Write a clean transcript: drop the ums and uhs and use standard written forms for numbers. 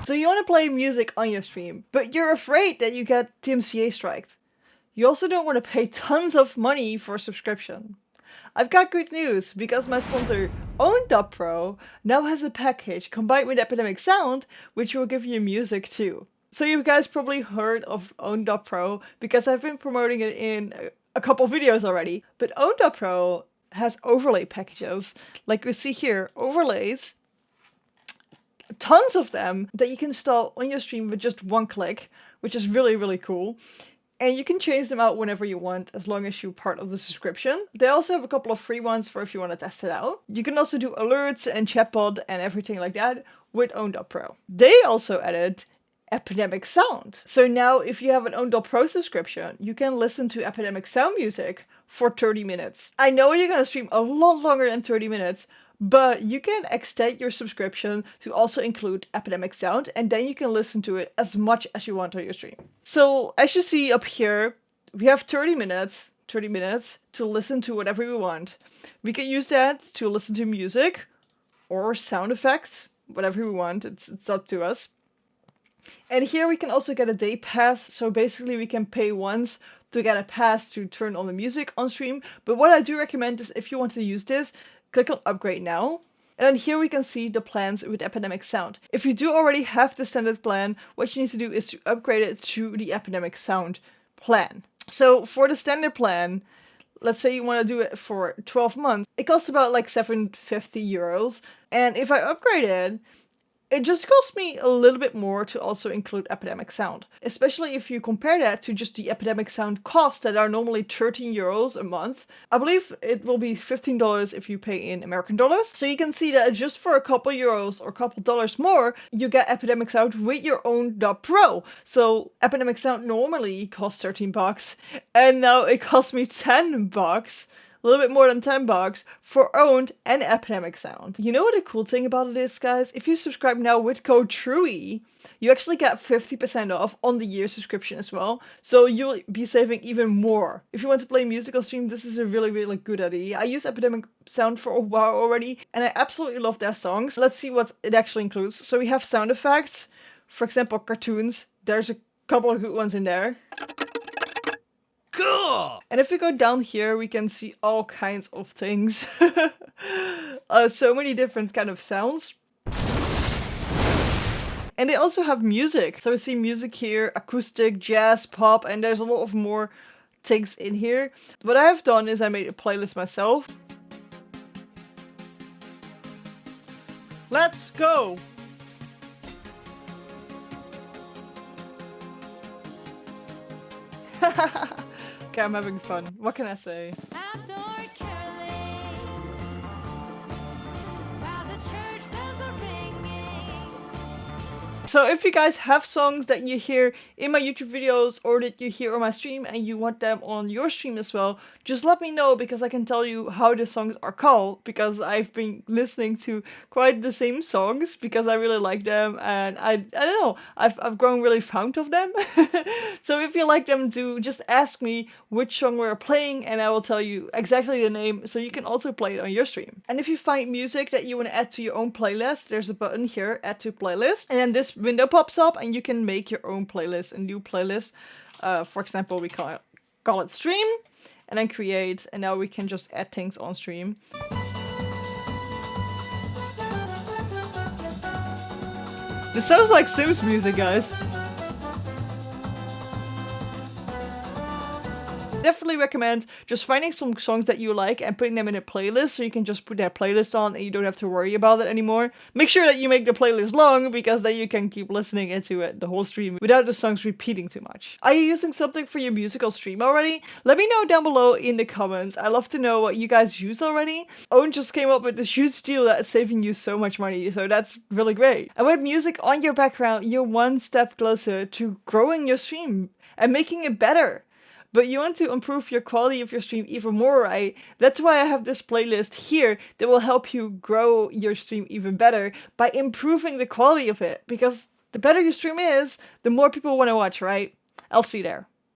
So you want to play music on your stream, but you're afraid that you get DMCA striked. You also don't want to pay tons of money for a subscription. I've got good news, because my sponsor, Own.pro, now has a package combined with Epidemic Sound, which will give you music too. So you guys probably heard of Own.pro, because I've been promoting it in a couple videos already. But Own.pro has overlay packages, like we see here, overlays, tons of them that you can install on your stream with just one click, which is really, really cool. And you can change them out whenever you want, as long as you're part of the subscription. They also have a couple of free ones for if you want to test it out. You can also do alerts and chatbot and everything like that with Own.pro. They also added Epidemic Sound. So now if you have an Own.pro subscription, you can listen to Epidemic Sound music for 30 minutes. I know you're gonna stream a lot longer than 30 minutes, but you can extend your subscription to also include Epidemic Sound, and then you can listen to it as much as you want on your stream. So as you see up here, we have 30 minutes to listen to whatever we want. We can use that to listen to music or sound effects, whatever we want, it's up to us. And here we can also get a day pass, so basically we can pay once to get a pass to turn on the music on stream. But what I do recommend is, if you want to use this, click on upgrade now. And then here we can see the plans with Epidemic Sound. If you do already have the standard plan, what you need to do is to upgrade it to the Epidemic Sound plan. So for the standard plan, let's say you want to do it for 12 months, it costs about like 750 euros. And if I upgrade it, it just costs me a little bit more to also include Epidemic Sound. Especially if you compare that to just the Epidemic Sound costs that are normally 13 euros a month. I believe it will be $15 if you pay in American dollars. So you can see that just for a couple euros or a couple dollars more, you get Epidemic Sound with your Own.pro. So Epidemic Sound normally costs 13 bucks, and now it costs me 10 bucks. A little bit more than 10 bucks for Owned and Epidemic Sound. You know what the cool thing about it is, guys? If you subscribe now with code Trui, you actually get 50% off on the year subscription as well. So you'll be saving even more. If you want to play musical stream, this is a really, really good idea. I use Epidemic Sound for a while already, and I absolutely love their songs. Let's see what it actually includes. So we have sound effects, for example, cartoons. There's a couple of good ones in there. Cool! And if we go down here, we can see all kinds of things. So many different kind of sounds. And they also have music. So we see music here, acoustic, jazz, pop, and there's a lot of more things in here. What I have done is I made a playlist myself. Let's go! Okay, I'm having fun. What can I say? So if you guys have songs that you hear in my YouTube videos or that you hear on my stream and you want them on your stream as well, just let me know, because I can tell you how the songs are called, because I've been listening to quite the same songs because I really like them, and I don't know, I've grown really fond of them. So if you like them too, just ask me which song we're playing and I will tell you exactly the name, so you can also play it on your stream. And if you find music that you want to add to your own playlist, there's a button here, add to playlist, and then this window pops up and you can make your own playlist, a new playlist. For example, we call it stream, and then create, and now we can just add things on stream. This sounds like Sims music, guys. Definitely recommend just finding some songs that you like and putting them in a playlist, so you can just put that playlist on and you don't have to worry about it anymore. Make sure that you make the playlist long, because then you can keep listening into it the whole stream without the songs repeating too much. Are you using something for your musical stream already? Let me know down below in the comments. I love to know what you guys use already. Owen just came up with this huge deal that's saving you so much money, so that's really great. And with music on your background, you're one step closer to growing your stream and making it better. But you want to improve your quality of your stream even more, right? That's why I have this playlist here that will help you grow your stream even better by improving the quality of it. Because the better your stream is, the more people want to watch, right? I'll see you there.